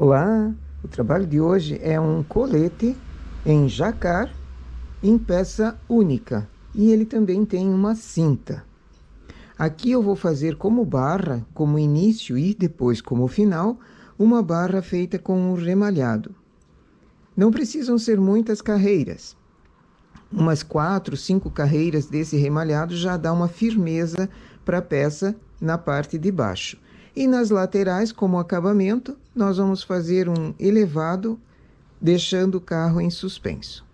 Olá, o trabalho de hoje é um colete em jacar em peça única e ele também tem uma cinta. Aqui eu vou fazer como barra, como início e depois como final, uma barra feita com o remalhado. Não precisam ser muitas carreiras. Umas 4, 5 carreiras desse remalhado já dá uma firmeza para a peça na parte de baixo. E nas laterais, como acabamento, nós vamos fazer um elevado, deixando o carro em suspenso.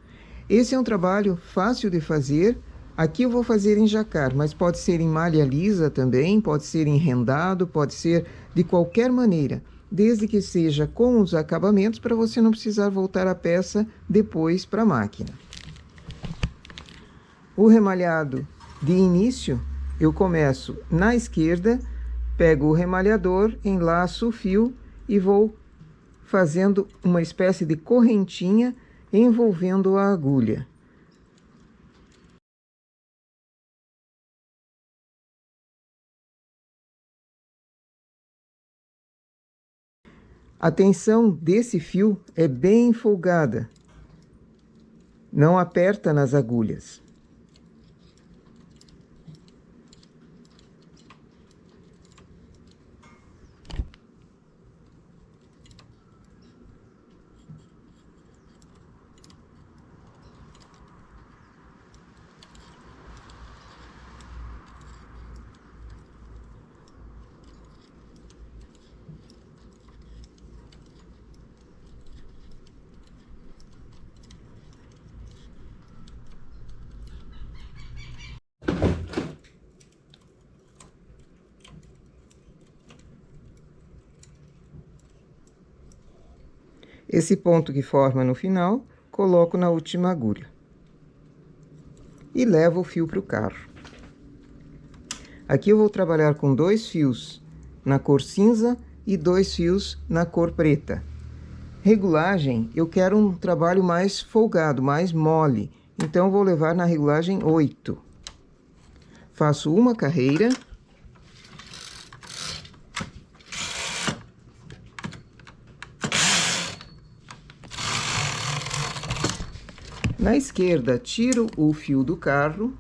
Esse é um trabalho fácil de fazer. Aqui eu vou fazer em jacar, mas pode ser em malha lisa também, pode ser em rendado, pode ser de qualquer maneira, desde que seja com os acabamentos para você não precisar voltar a peça depois para a máquina. O remalhado de início, eu começo na esquerda, pego o remalhador, enlaço o fio e vou fazendo uma espécie de correntinha envolvendo a agulha. A tensão desse fio é bem folgada, não aperta nas agulhas. Esse ponto que forma no final, coloco na última agulha. E levo o fio para o carro. Aqui eu vou trabalhar com 2 fios na cor cinza e 2 fios na cor preta. Regulagem, eu quero um trabalho mais folgado, mais mole. Então, vou levar na regulagem 8. Faço uma carreira. Na esquerda, tiro o fio do carro.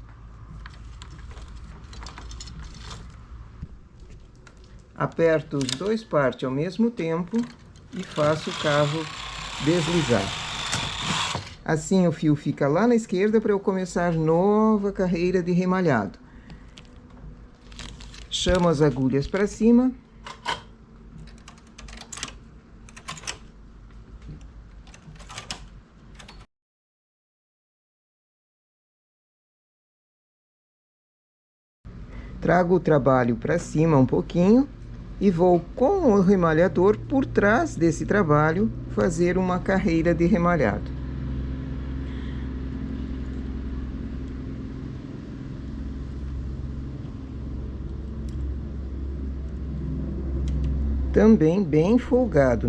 Aperto os 2 partes ao mesmo tempo e faço o carro deslizar. Assim o fio fica lá na esquerda para eu começar nova carreira de remalhado. Chamo as agulhas para cima. Trago o trabalho para cima um pouquinho e vou com o remalhador por trás desse trabalho fazer uma carreira de remalhado. Também bem folgado.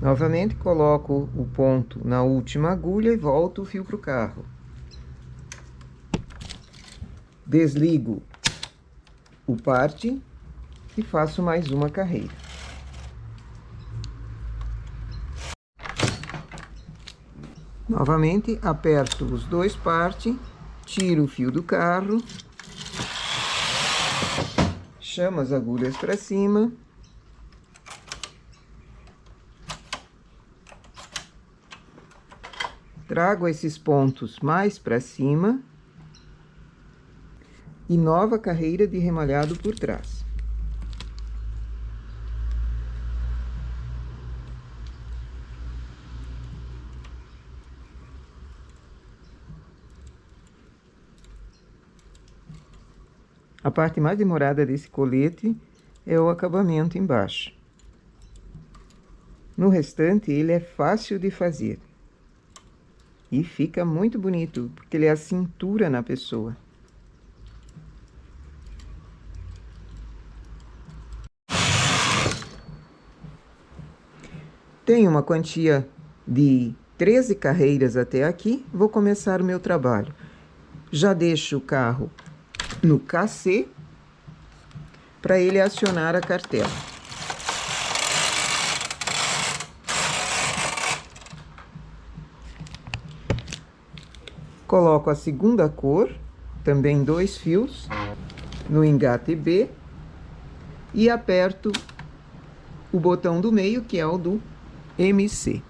Novamente, coloco o ponto na última agulha e volto o fio para o carro. Desligo o parte e faço mais uma carreira. Novamente, aperto os 2 partes, tiro o fio do carro, chamo as agulhas para cima. Trago esses pontos mais para cima e nova carreira de remalhado por trás. A parte mais demorada desse colete é o acabamento embaixo. No restante, ele é fácil de fazer. E fica muito bonito, porque ele é a cintura na pessoa. Tenho uma quantia de 13 carreiras até aqui. Vou começar o meu trabalho. Já deixo o carro no KC para ele acionar a cartela. Coloco a segunda cor, também 2 fios, no engate B e aperto o botão do meio, que é o do MC.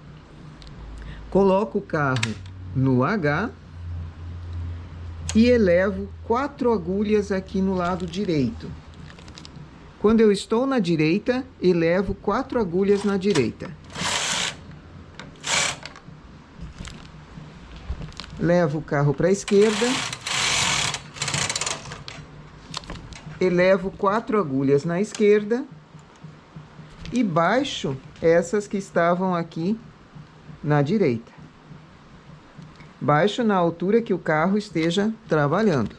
Coloco o carro no H e elevo 4 agulhas aqui no lado direito. Quando eu estou na direita, elevo 4 agulhas na direita. Levo o carro para a esquerda. Elevo 4 agulhas na esquerda. E baixo essas que estavam aqui na direita. Baixo na altura que o carro esteja trabalhando.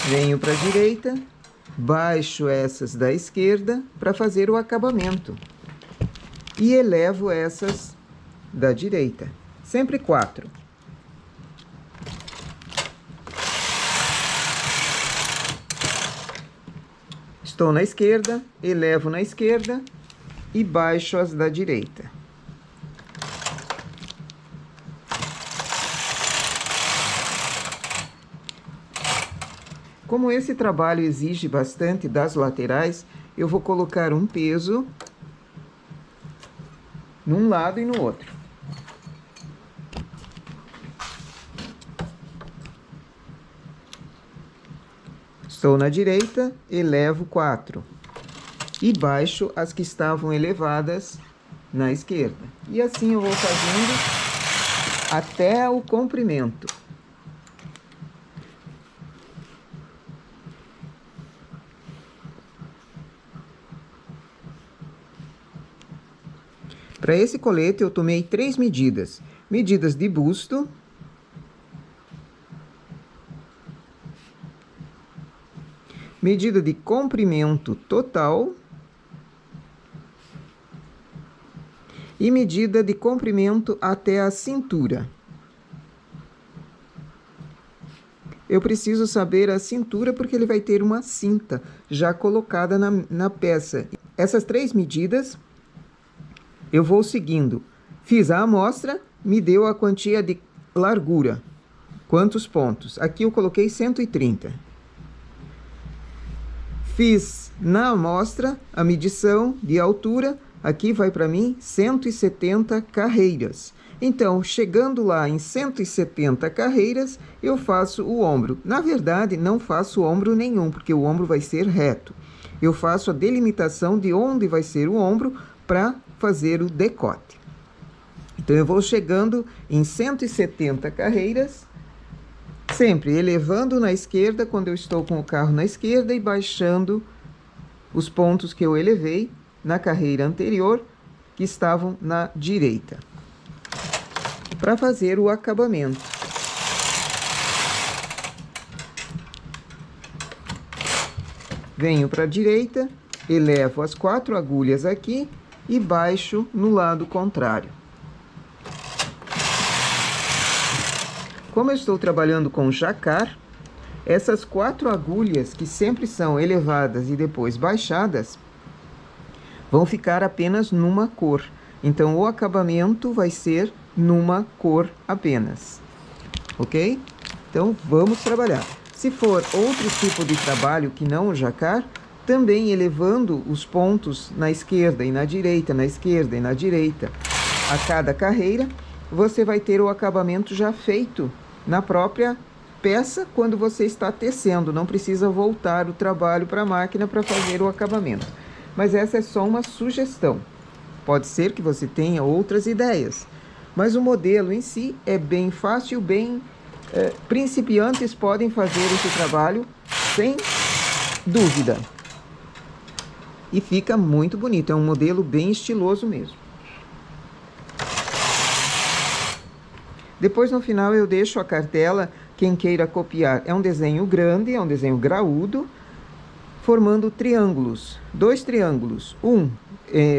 Venho para a direita, baixo essas da esquerda para fazer o acabamento. E elevo essas da direita. Sempre 4. Estou na esquerda, elevo na esquerda e baixo as da direita. Como esse trabalho exige bastante das laterais, eu vou colocar um peso num lado e no outro. Estou na direita, elevo 4. E baixo as que estavam elevadas na esquerda. E assim eu vou fazendo até o comprimento. Para esse colete eu tomei 3 medidas. Medidas de busto, medida de comprimento total e medida de comprimento até a cintura. Eu preciso saber a cintura porque ele vai ter uma cinta já colocada na peça. Essas 3 medidas eu vou seguindo. Fiz a amostra, me deu a quantia de largura. Quantos pontos? Aqui eu coloquei 130. Fiz na amostra a medição de altura. Aqui vai para mim 170 carreiras. Então, chegando lá em 170 carreiras, eu faço o ombro. Na verdade, não faço ombro nenhum, porque o ombro vai ser reto. Eu faço a delimitação de onde vai ser o ombro para fazer o decote. Então, eu vou chegando em 170 carreiras, sempre elevando na esquerda, quando eu estou com o carro na esquerda, e baixando os pontos que eu elevei na carreira anterior, que estavam na direita, para fazer o acabamento. Venho para a direita, elevo as 4 agulhas aqui e baixo no lado contrário. Como eu estou trabalhando com jacar, essas 4 agulhas que sempre são elevadas e depois baixadas vão ficar apenas numa cor. Então, o acabamento vai ser numa cor apenas. Ok? Então, vamos trabalhar. Se for outro tipo de trabalho que não o jacar, também elevando os pontos na esquerda e na direita, na esquerda e na direita, a cada carreira, você vai ter o acabamento já feito na própria peça quando você está tecendo. Não precisa voltar o trabalho para a máquina para fazer o acabamento. Mas essa é só uma sugestão. Pode ser que você tenha outras ideias. Mas o modelo em si é bem fácil, bem Principiantes podem fazer esse trabalho sem dúvida. E fica muito bonito, é um modelo bem estiloso mesmo. Depois no final eu deixo a cartela, quem queira copiar. É um desenho grande, é um desenho graúdo, formando triângulos, 2 triângulos, um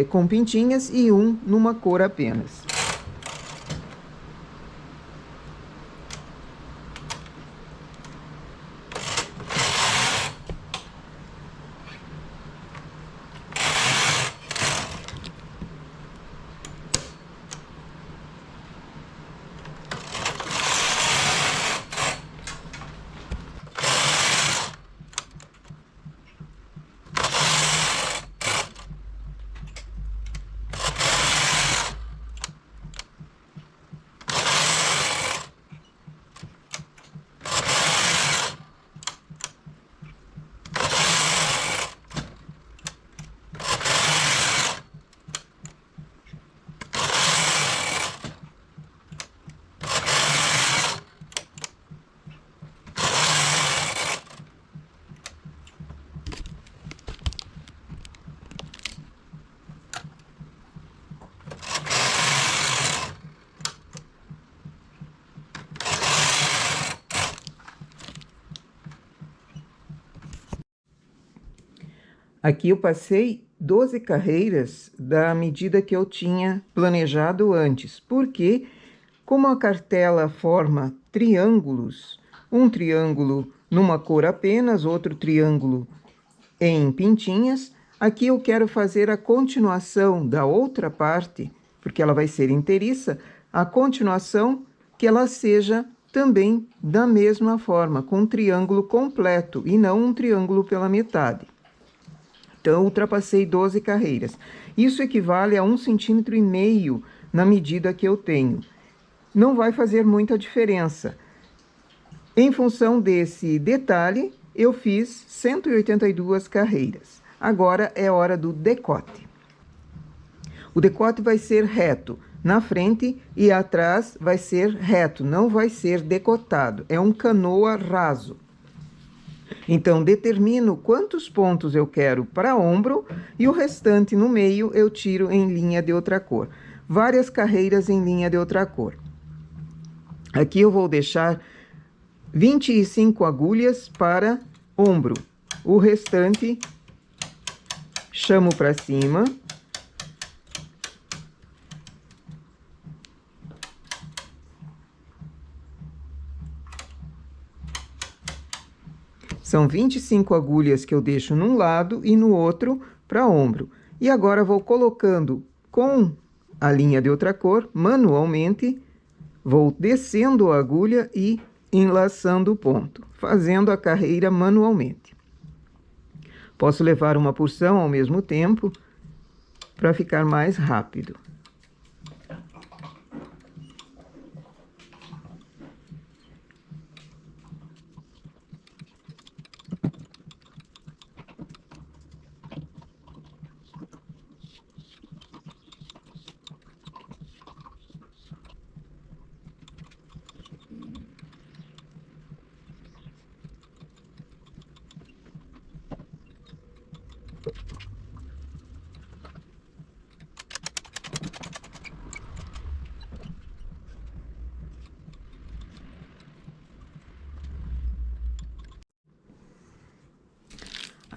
com pintinhas e um numa cor apenas. Aqui eu passei 12 carreiras da medida que eu tinha planejado antes, porque como a cartela forma triângulos, um triângulo numa cor apenas, outro triângulo em pintinhas, aqui eu quero fazer a continuação da outra parte, porque ela vai ser inteiriça, a continuação que ela seja também da mesma forma, com um triângulo completo e não um triângulo pela metade. Então, ultrapassei 12 carreiras. Isso equivale a 1,5 cm na medida que eu tenho. Não vai fazer muita diferença. Em função desse detalhe, eu fiz 182 carreiras. Agora é hora do decote. O decote vai ser reto. Na frente e atrás vai ser reto, não vai ser decotado. É um canoa raso. Então, determino quantos pontos eu quero para ombro e o restante no meio eu tiro em linha de outra cor. Várias carreiras em linha de outra cor. Aqui eu vou deixar 25 agulhas para ombro. O restante, chamo para cima. São 25 agulhas que eu deixo num lado e no outro para ombro. E agora vou colocando com a linha de outra cor, manualmente, vou descendo a agulha e enlaçando o ponto, fazendo a carreira manualmente. Posso levar uma porção ao mesmo tempo para ficar mais rápido.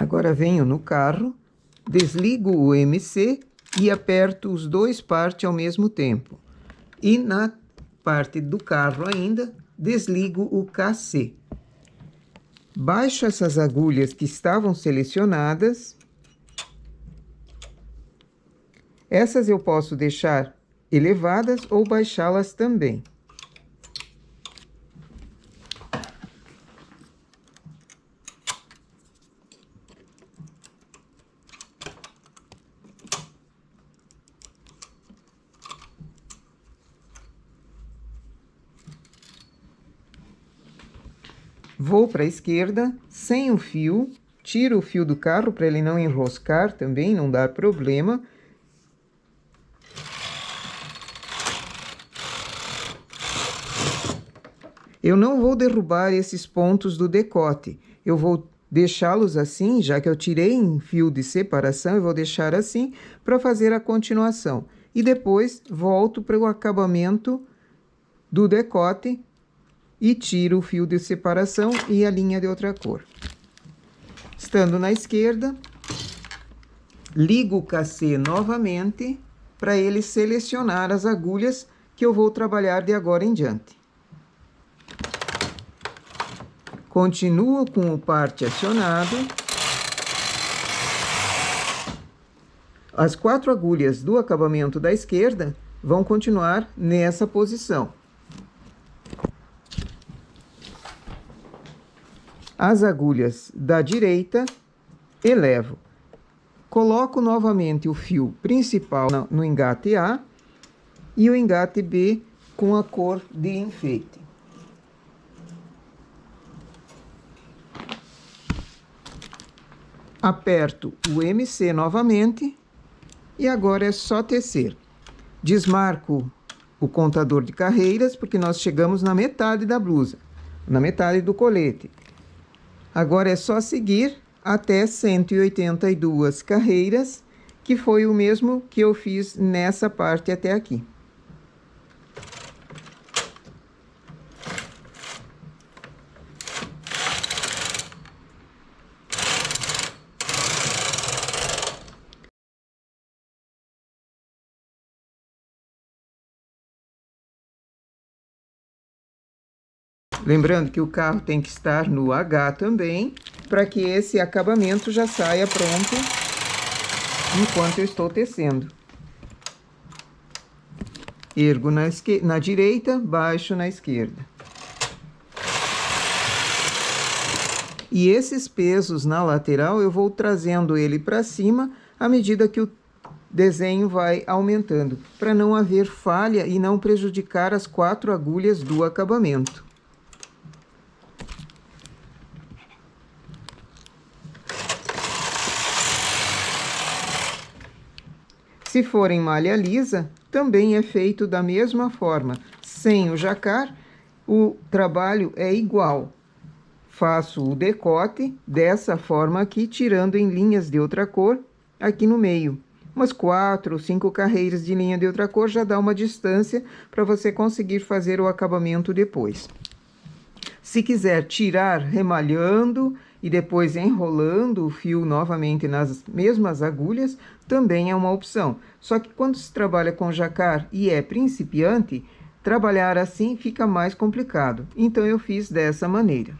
Agora venho no carro, desligo o MC e aperto os 2 partes ao mesmo tempo. E na parte do carro ainda, desligo o KC. Baixo essas agulhas que estavam selecionadas. Essas eu posso deixar elevadas ou baixá-las também. Vou para a esquerda, sem o fio, tiro o fio do carro para ele não enroscar também, não dar problema. Eu não vou derrubar esses pontos do decote. Eu vou deixá-los assim, já que eu tirei um fio de separação, eu vou deixar assim para fazer a continuação. E depois volto para o acabamento do decote e tiro o fio de separação e a linha de outra cor. Estando na esquerda, ligo o cassê novamente para ele selecionar as agulhas que eu vou trabalhar de agora em diante. Continuo com o parte acionado. As 4 agulhas do acabamento da esquerda vão continuar nessa posição. As agulhas da direita elevo. Coloco novamente o fio principal no engate A e o engate B com a cor de enfeite. Aperto o MC novamente e agora é só tecer. Desmarco o contador de carreiras porque nós chegamos na metade da blusa, na metade do colete. Agora é só seguir até 182 carreiras, que foi o mesmo que eu fiz nessa parte até aqui. Lembrando que o carro tem que estar no H também, para que esse acabamento já saia pronto enquanto eu estou tecendo. Ergo na direita, baixo na esquerda. E esses pesos na lateral eu vou trazendo ele para cima à medida que o desenho vai aumentando, para não haver falha e não prejudicar as 4 agulhas do acabamento. Se for em malha lisa, também é feito da mesma forma. Sem o jacar, o trabalho é igual. Faço o decote dessa forma aqui, tirando em linhas de outra cor aqui no meio. Umas 4 ou 5 carreiras de linha de outra cor já dá uma distância para você conseguir fazer o acabamento depois. Se quiser tirar remalhando e depois enrolando o fio novamente nas mesmas agulhas, também é uma opção. Só que quando se trabalha com jacar e é principiante, trabalhar assim fica mais complicado. Então eu fiz dessa maneira.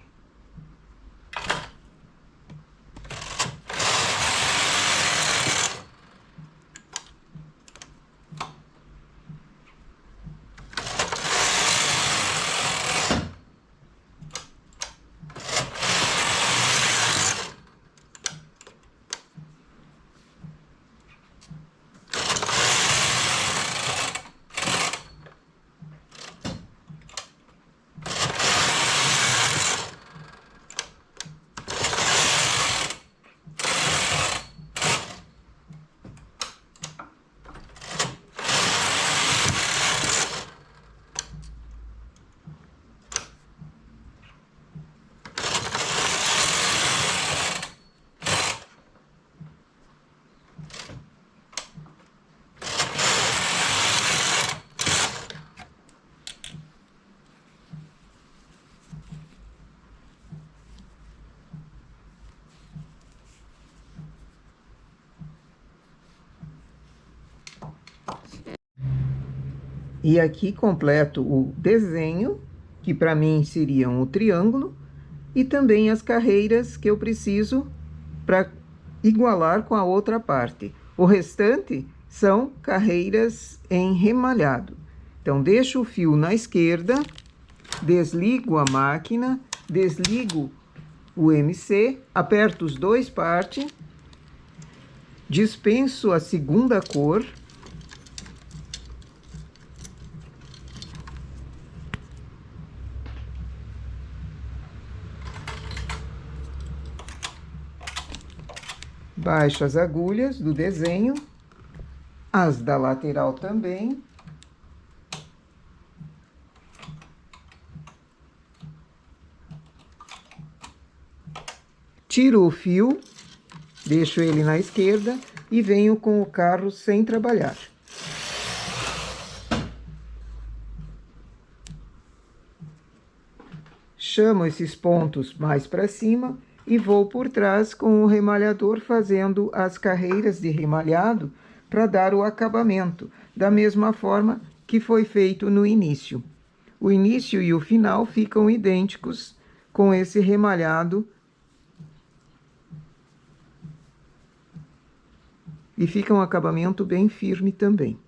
E aqui completo o desenho, que para mim seriam o triângulo, e também as carreiras que eu preciso para igualar com a outra parte. O restante são carreiras em remalhado. Então, deixo o fio na esquerda, desligo a máquina, desligo o MC, aperto os 2 partes, dispenso a segunda cor, baixo as agulhas do desenho, as da lateral também. Tiro o fio, deixo ele na esquerda e venho com o carro sem trabalhar. Chamo esses pontos mais para cima e vou por trás com o remalhador fazendo as carreiras de remalhado para dar o acabamento, da mesma forma que foi feito no início. O início e o final ficam idênticos com esse remalhado e fica um acabamento bem firme também.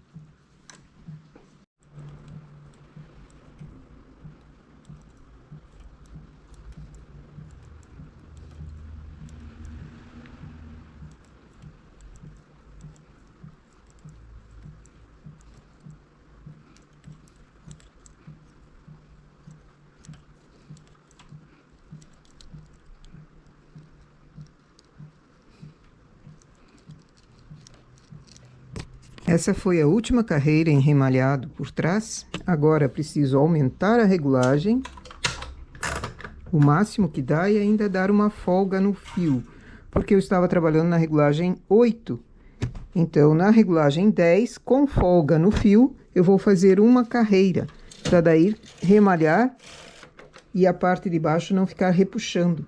Essa foi a última carreira em remalhado por trás. Agora preciso aumentar a regulagem o máximo que dá e ainda dar uma folga no fio, porque eu estava trabalhando na regulagem 8. Então, na regulagem 10, com folga no fio, eu vou fazer uma carreira, para daí remalhar e a parte de baixo não ficar repuxando.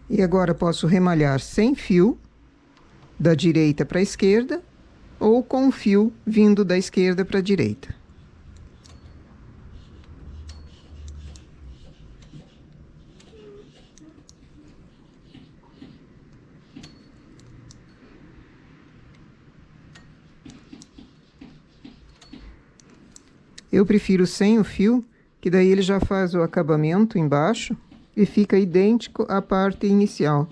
E agora posso remalhar sem fio, da direita para a esquerda, ou com o fio vindo da esquerda para a direita. Eu prefiro sem o fio, que daí ele já faz o acabamento embaixo e fica idêntico à parte inicial.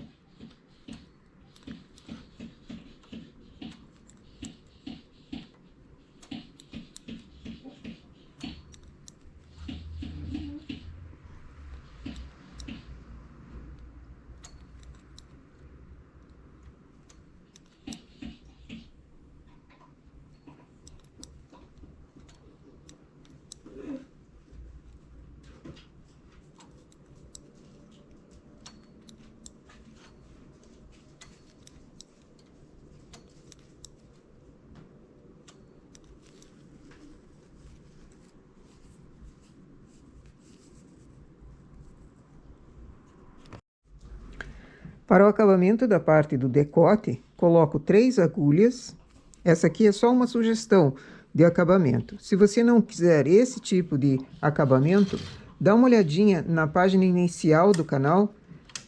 Para o acabamento da parte do decote, coloco 3 agulhas. Essa aqui é só uma sugestão de acabamento. Se você não quiser esse tipo de acabamento, dá uma olhadinha na página inicial do canal,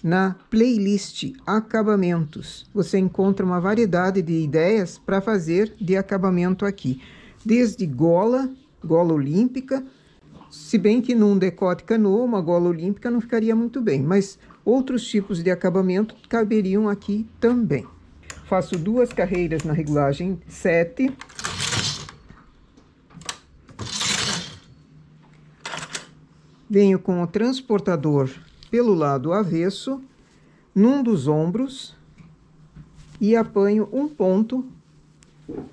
na playlist Acabamentos. Você encontra uma variedade de ideias para fazer de acabamento aqui. Desde gola olímpica, se bem que num decote canoa, uma gola olímpica não ficaria muito bem, mas outros tipos de acabamento caberiam aqui também. Faço 2 carreiras na regulagem 7. Venho com o transportador pelo lado avesso, num dos ombros, e apanho um ponto,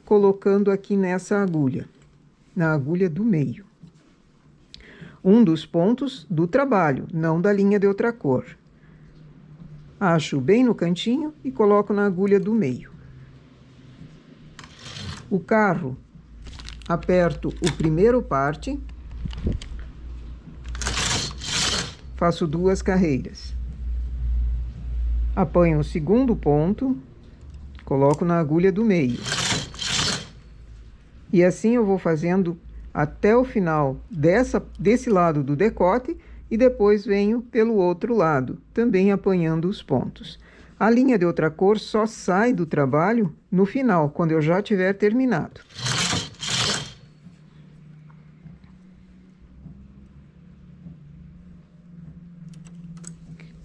colocando aqui nessa agulha, na agulha do meio. Um dos pontos do trabalho, não da linha de outra cor. Acho bem no cantinho e coloco na agulha do meio. O carro, aperto o primeiro parte, faço 2 carreiras. Apanho o segundo ponto, coloco na agulha do meio. E assim eu vou fazendo até o final desse lado do decote e depois venho pelo outro lado, também apanhando os pontos. A linha de outra cor só sai do trabalho no final, quando eu já tiver terminado.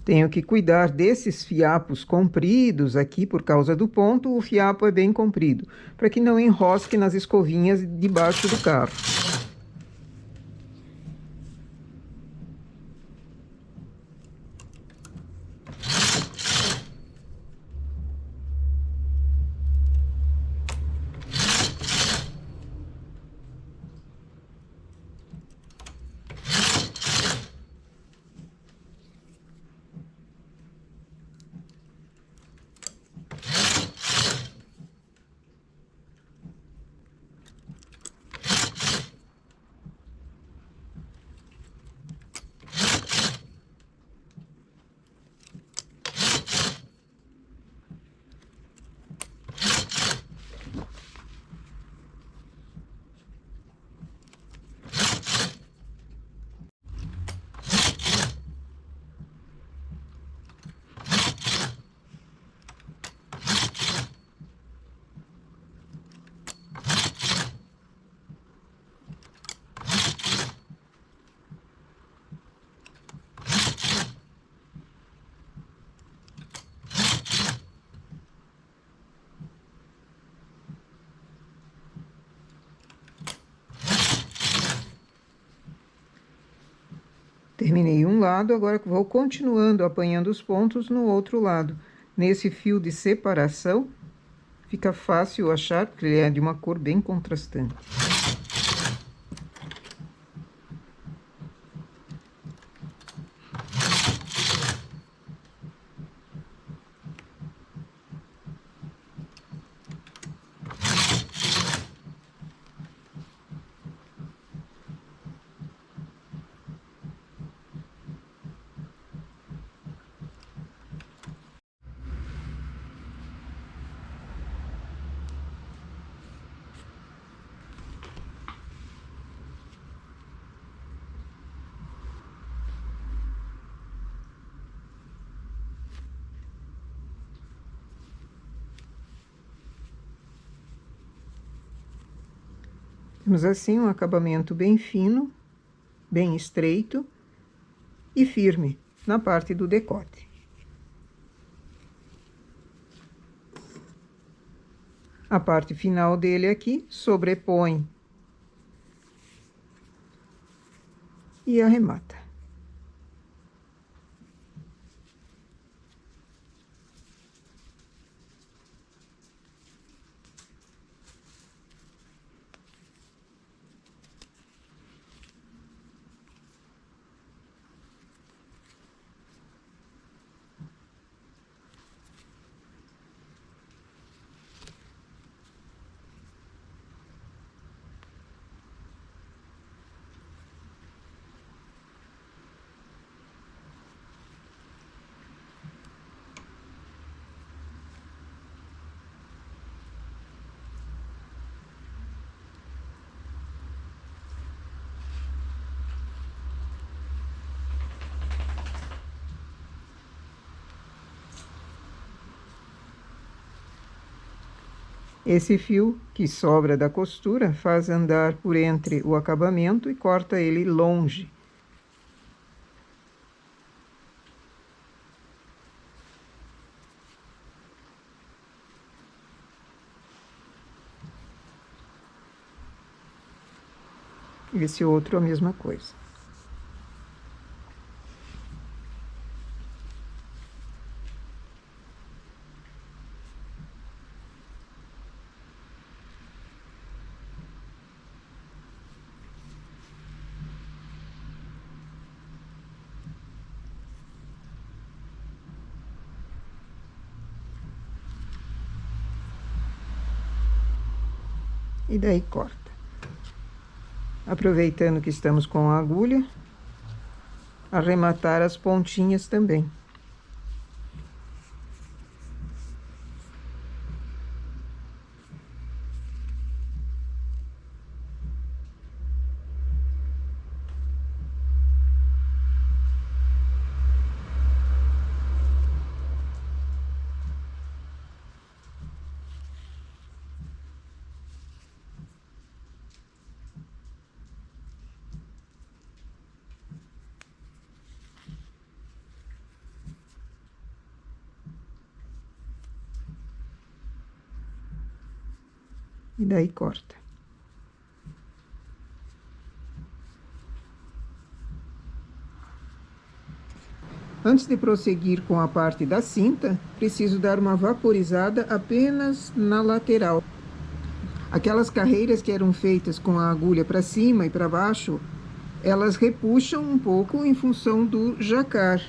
Tenho que cuidar desses fiapos compridos aqui, por causa do ponto, o fiapo é bem comprido, para que não enrosque nas escovinhas debaixo do carro. Terminei um lado, agora vou continuando apanhando os pontos no outro lado. Nesse fio de separação, fica fácil achar, porque ele é de uma cor bem contrastante. Temos assim um acabamento bem fino, bem estreito e firme na parte do decote. A parte final dele aqui sobrepõe e arremata. Esse fio que sobra da costura faz andar por entre o acabamento e corta ele longe. Esse outro a mesma coisa. E daí corta. Aproveitando que estamos com a agulha, arrematar as pontinhas também. E daí corta. Antes de prosseguir com a parte da cinta, preciso dar uma vaporizada apenas na lateral. Aquelas carreiras que eram feitas com a agulha para cima e para baixo, elas repuxam um pouco em função do jacar.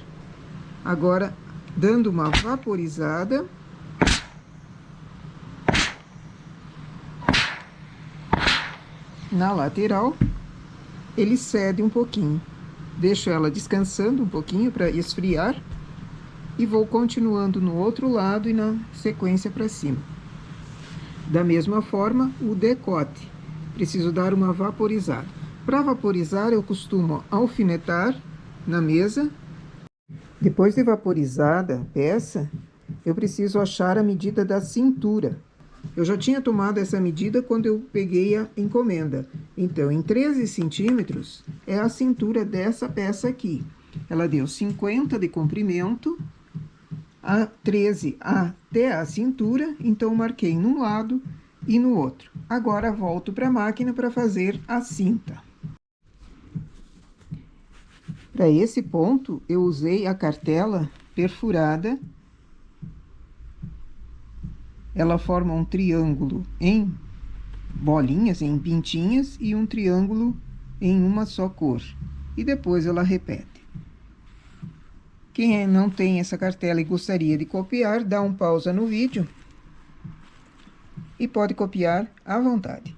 Agora, dando uma vaporizada, na lateral, ele cede um pouquinho. Deixo ela descansando um pouquinho para esfriar e vou continuando no outro lado e na sequência para cima. Da mesma forma, o decote. Preciso dar uma vaporizada. Para vaporizar, eu costumo alfinetar na mesa. Depois de vaporizada a peça, eu preciso achar a medida da cintura. Eu já tinha tomado essa medida quando eu peguei a encomenda. Então, em 13 centímetros é a cintura dessa peça aqui. Ela deu 50 de comprimento, a 13 até a cintura, então marquei num lado e no outro. Agora, volto para a máquina para fazer a cinta. Para esse ponto, eu usei a cartela perfurada. Ela forma um triângulo em bolinhas, em pintinhas, e um triângulo em uma só cor. E depois ela repete. Quem não tem essa cartela e gostaria de copiar, dá um pausa no vídeo e pode copiar à vontade.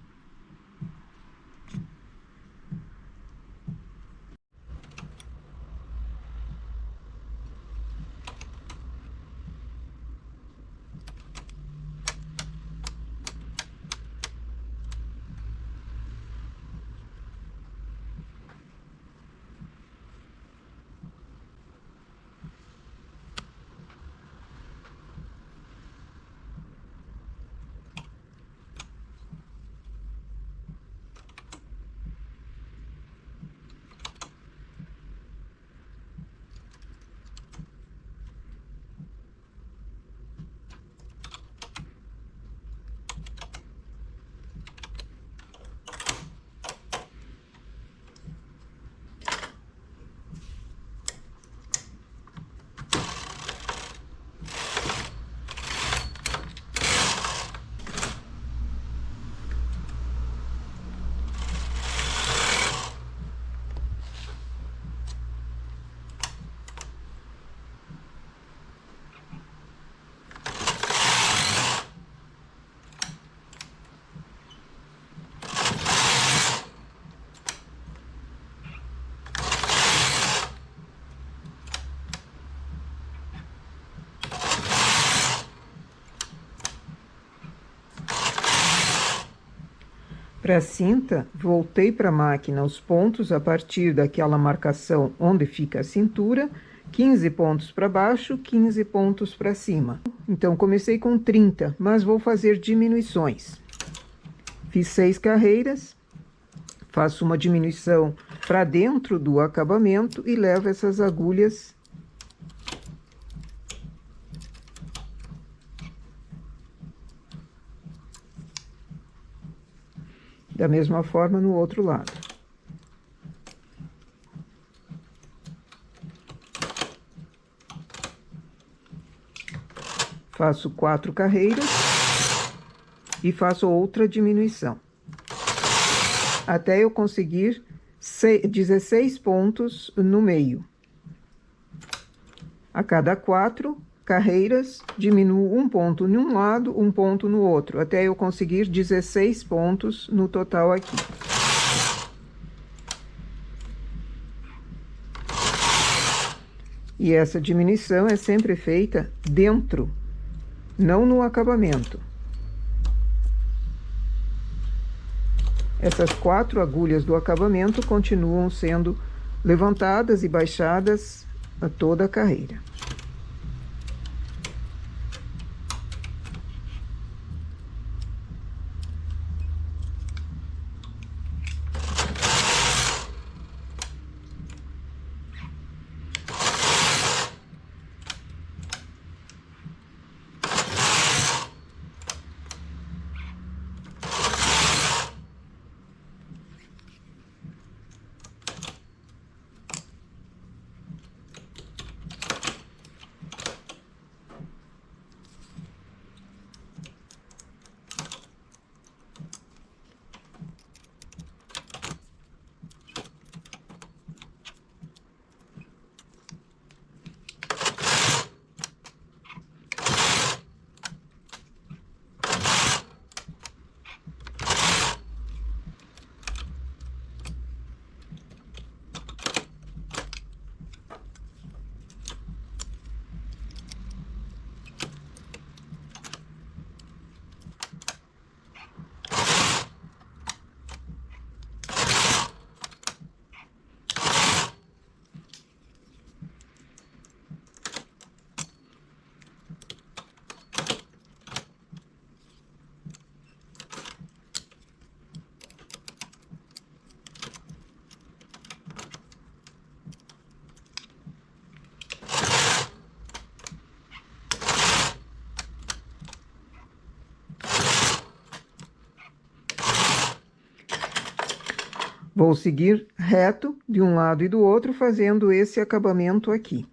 Para a cinta, voltei para a máquina os pontos a partir daquela marcação onde fica a cintura, 15 pontos para baixo, 15 pontos para cima. Então, comecei com 30, mas vou fazer diminuições. Fiz 6 carreiras, faço uma diminuição para dentro do acabamento e levo essas agulhas da mesma forma no outro lado. Faço 4 carreiras e faço outra diminuição. Até eu conseguir 16 pontos no meio. A cada 4 carreiras, diminuo um ponto num lado, um ponto no outro, até eu conseguir 16 pontos no total aqui. E essa diminuição é sempre feita dentro, não no acabamento. Essas 4 agulhas do acabamento continuam sendo levantadas e baixadas a toda a carreira. Vou seguir reto de um lado e do outro, fazendo esse acabamento aqui.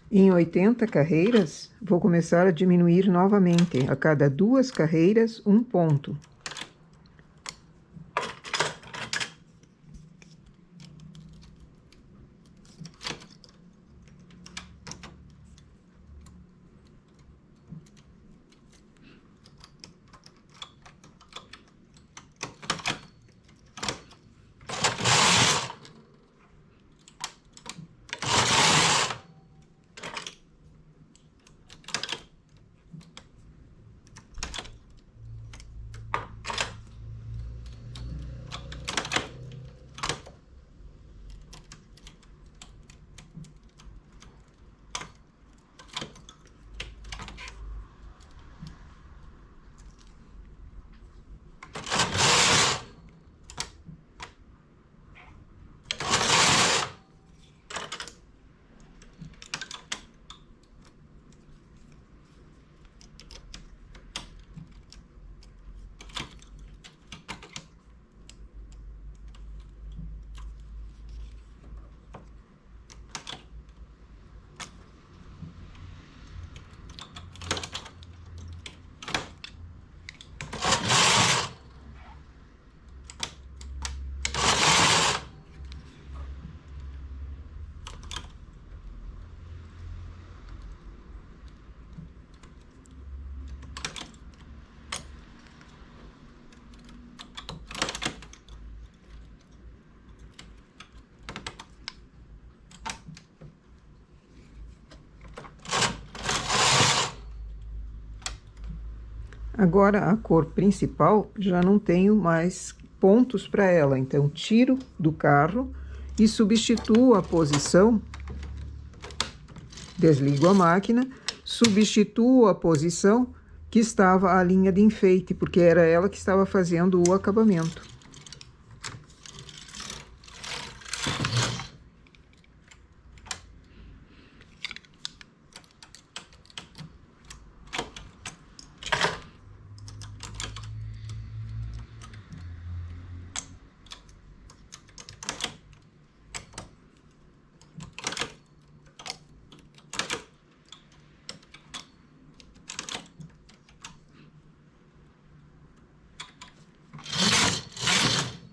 Em 80 carreiras, vou começar a diminuir novamente, a cada 2 carreiras, 1 ponto. Agora, a cor principal, já não tenho mais pontos para ela, então tiro do carro e substituo a posição, desligo a máquina, substituo a posição que estava a linha de enfeite, porque era ela que estava fazendo o acabamento.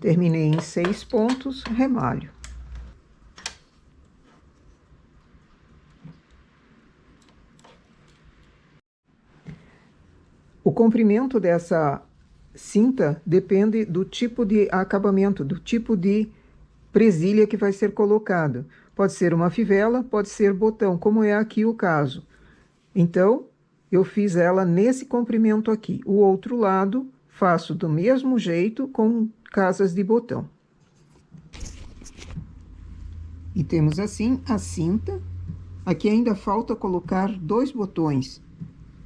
Terminei em 6 pontos, remalho. O comprimento dessa cinta depende do tipo de acabamento, do tipo de presilha que vai ser colocado. Pode ser uma fivela, pode ser botão, como é aqui o caso. Então, eu fiz ela nesse comprimento aqui. O outro lado, faço do mesmo jeito com casas de botão. E temos assim a cinta. Aqui ainda falta colocar 2 botões,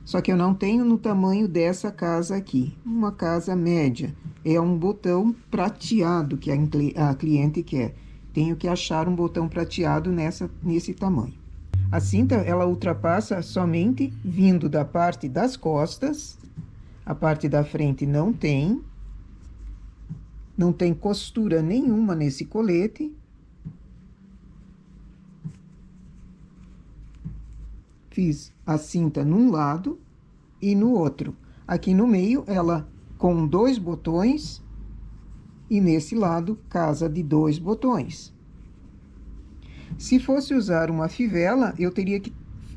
só que eu não tenho no tamanho dessa casa aqui. Uma casa média, é um botão prateado que a cliente quer. Tenho que achar um botão prateado nesse tamanho. A cinta, ela ultrapassa somente vindo da parte das costas, a parte da frente não tem costura nenhuma nesse colete. Fiz a cinta num lado e no outro. Aqui no meio, ela com 2 botões, e nesse lado, casa de 2 botões. Se fosse usar uma fivela, eu teria que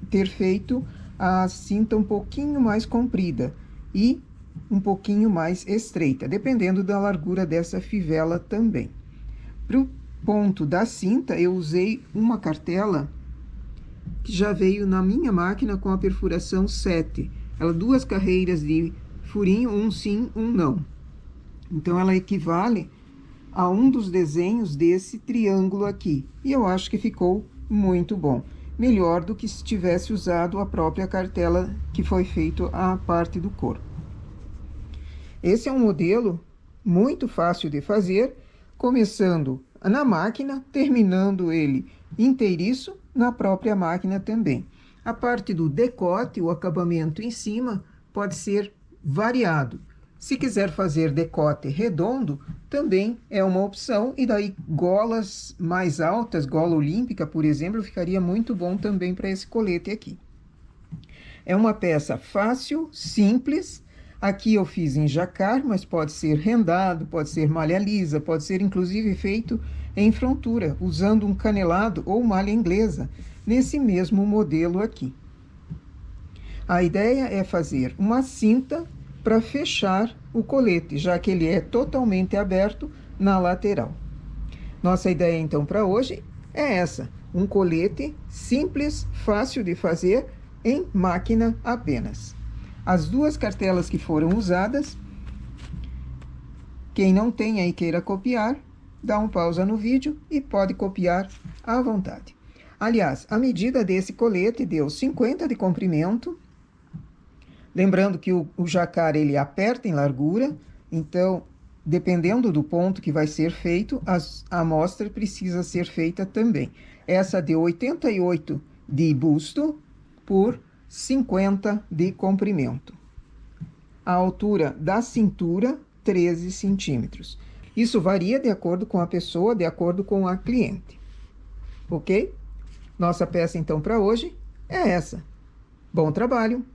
ter feito a cinta um pouquinho mais comprida e um pouquinho mais estreita, dependendo da largura dessa fivela também. Para o ponto da cinta, eu usei uma cartela que já veio na minha máquina com a perfuração 7. Ela 2 carreiras de furinho, um sim, um não. Então, ela equivale a um dos desenhos desse triângulo aqui. E eu acho que ficou muito bom. Melhor do que se tivesse usado a própria cartela que foi feito a parte do corpo. Esse é um modelo muito fácil de fazer, começando na máquina, terminando ele inteiriço na própria máquina também. A parte do decote, o acabamento em cima, pode ser variado. Se quiser fazer decote redondo, também é uma opção, e daí golas mais altas, gola olímpica, por exemplo, ficaria muito bom também para esse colete aqui. É uma peça fácil, simples. Aqui eu fiz em jacquard, mas pode ser rendado, pode ser malha lisa, pode ser inclusive feito em frontura, usando um canelado ou malha inglesa, nesse mesmo modelo aqui. A ideia é fazer uma cinta para fechar o colete, já que ele é totalmente aberto na lateral. Nossa ideia, então, para hoje é essa: um colete simples, fácil de fazer, em máquina apenas. As 2 cartelas que foram usadas, quem não tem aí queira copiar, dá um pausa no vídeo e pode copiar à vontade. Aliás, a medida desse colete deu 50 de comprimento. Lembrando que o jacquard, ele aperta em largura, então, dependendo do ponto que vai ser feito, a amostra precisa ser feita também. Essa deu 88 de busto por 50 de comprimento. A altura da cintura, 13 centímetros. Isso varia de acordo com a pessoa, de acordo com a cliente. Ok? Nossa peça, então, para hoje é essa. Bom trabalho!